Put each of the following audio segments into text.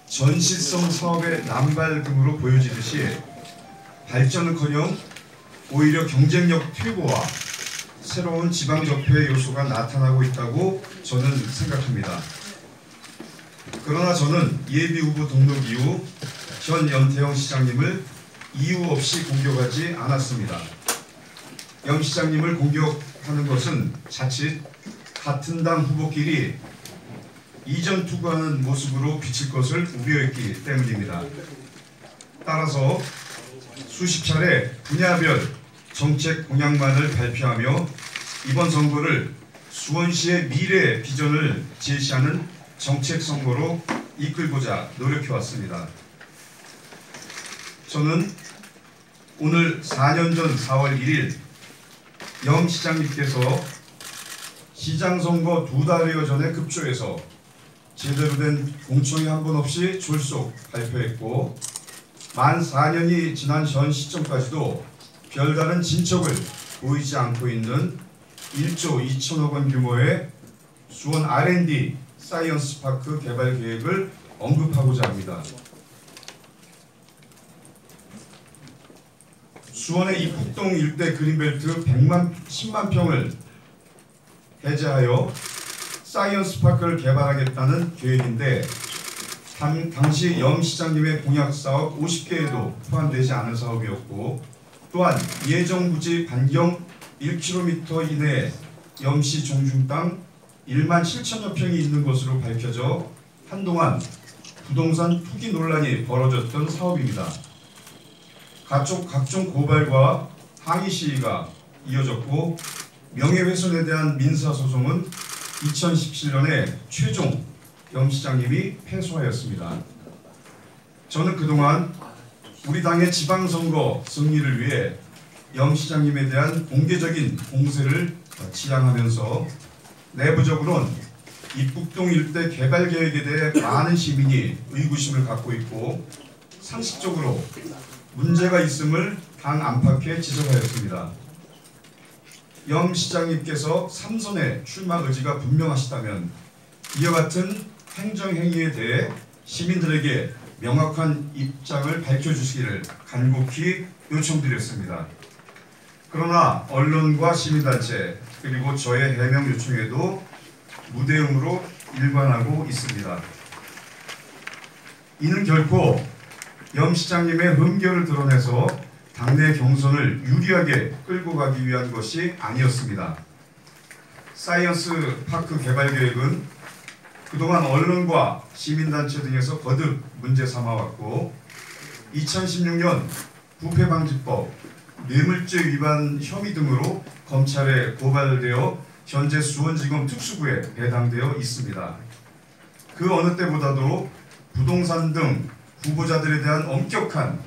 전시성 사업의 남발 등으로 보여지듯이 발전은커녕 오히려 경쟁력 퇴보와 새로운 지방 적폐 요소가 나타나고 있다고 저는 생각합니다. 그러나 저는 예비 후보 등록 이후 현 염태영 시장님을 이유 없이 공격하지 않았습니다. 염 시장님을 공격하는 것은 자칫 같은 당 후보끼리 이전 투구하는 모습으로 비칠 것을 우려했기 때문입니다. 따라서 수십 차례 분야별 정책 공약만을 발표하며 이번 선거를 수원시의 미래 비전을 제시하는 정책 선거로 이끌고자 노력해왔습니다. 저는 오늘 4년 전 4월 1일 염 시장님께서 시장 선거 2달여 전에 급조해서 제대로 된 공청회 한 번 없이 졸속 발표했고 만 4년이 지난 현 시점까지도 별다른 진척을 보이지 않고 있는 1조 2천억 원 규모의 수원 R&D 사이언스 파크 개발 계획을 언급하고자 합니다. 수원의 입북동 일대 그린벨트 10만 평을 해제하여 사이언스 파크를 개발하겠다는 계획인데 당시 염 시장님의 공약 사업 50개에도 포함되지 않은 사업이었고 또한 예정 부지 반경 1km 이내에 염시 종중 땅 1만 7천여 평이 있는 것으로 밝혀져 한동안 부동산 투기 논란이 벌어졌던 사업입니다. 각종 고발과 항의 시위가 이어졌고 명예훼손에 대한 민사소송은 2017년에 최종 염 시장님이 패소하였습니다. 저는 그동안 우리 당의 지방선거 승리를 위해 염 시장님에 대한 공개적인 공세를 지향하면서 내부적으로는 입북동 일대 개발 계획에 대해 많은 시민이 의구심을 갖고 있고 상식적으로 문제가 있음을 당 안팎에 지적하였습니다. 염 시장님께서 삼선에 출마 의지가 분명하시다면 이와 같은 행정행위에 대해 시민들에게 명확한 입장을 밝혀주시기를 간곡히 요청드렸습니다. 그러나 언론과 시민단체 그리고 저의 해명 요청에도 무대응으로 일관하고 있습니다. 이는 결코 염 시장님의 흠결을 드러내서 당내 경선을 유리하게 끌고 가기 위한 것이 아니었습니다. 사이언스 파크 개발 계획은 그동안 언론과 시민단체 등에서 거듭 문제 삼아왔고 2016년 부패방지법, 뇌물죄 위반 혐의 등으로 검찰에 고발되어 현재 수원지검 특수부에 배당되어 있습니다. 그 어느 때보다도 부동산 등 후보자들에 대한 엄격한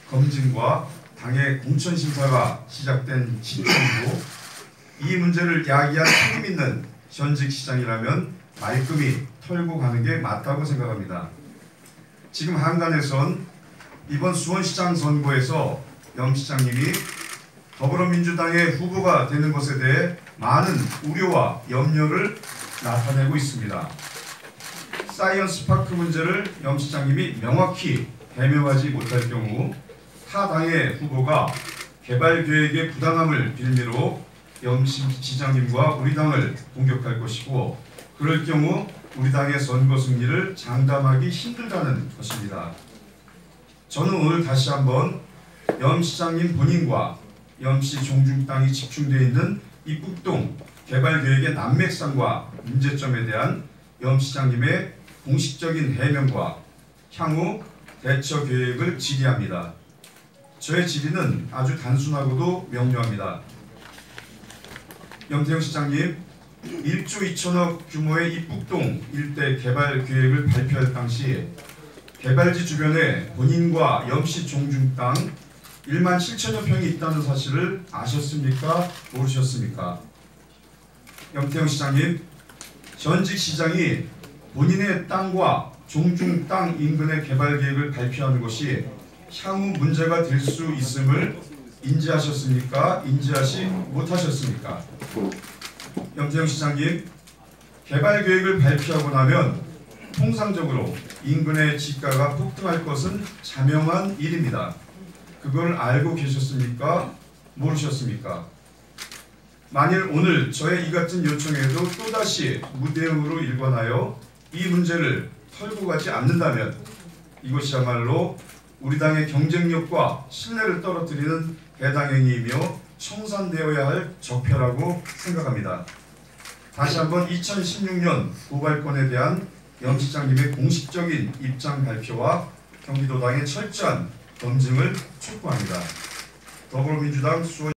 검증과 당의 공천심사가 시작된 시점이고 이 문제를 야기한 책임 있는 현직 시장이라면 말끔히 털고 가는 게 맞다고 생각합니다. 지금 한간에선 이번 수원시장 선거에서 염 시장님이 더불어민주당의 후보가 되는 것에 대해 많은 우려와 염려를 나타내고 있습니다. 사이언스 파크 문제를 염 시장님이 명확히 해명하지 못할 경우 타 당의 후보가 개발 계획의 부당함을 빌미로 염 시장님과 우리 당을 공격할 것이고 그럴 경우 우리 당의 선거 승리를 장담하기 힘들다는 것입니다. 저는 오늘 다시 한번 염 시장님 본인과 염시 종중 땅이 집중되어 있는 입북동 개발 계획의 난맥상과 문제점에 대한 염 시장님의 공식적인 해명과 향후 대처 계획을 질의합니다. 저의 질의는 아주 단순하고도 명료합니다. 염태영 시장님, 1조 2천억 규모의 입북동 일대 개발 계획을 발표할 당시 개발지 주변에 본인과 염시 종중 땅 1만 7천여 평이 있다는 사실을 아셨습니까? 모르셨습니까? 염태영 시장님, 전직 시장이 본인의 땅과 종중 땅 인근의 개발 계획을 발표하는 것이 향후 문제가 될 수 있음을 인지하셨습니까? 인지하지 못하셨습니까? 염태영 시장님, 개발 계획을 발표하고 나면 통상적으로 인근의 지가가 폭등할 것은 자명한 일입니다. 그걸 알고 계셨습니까? 모르셨습니까? 만일 오늘 저의 이 같은 요청에도 또다시 무대응으로 일관하여 이 문제를 털고 가지 않는다면 이것이야말로 우리 당의 경쟁력과 신뢰를 떨어뜨리는 배당 행위이며 청산되어야 할 적폐라고 생각합니다. 다시 한번 2016년 고발건에 대한 염 시장님의 공식적인 입장 발표와 경기도당의 철저한 검증을 촉구합니다. 더불어민주당 수원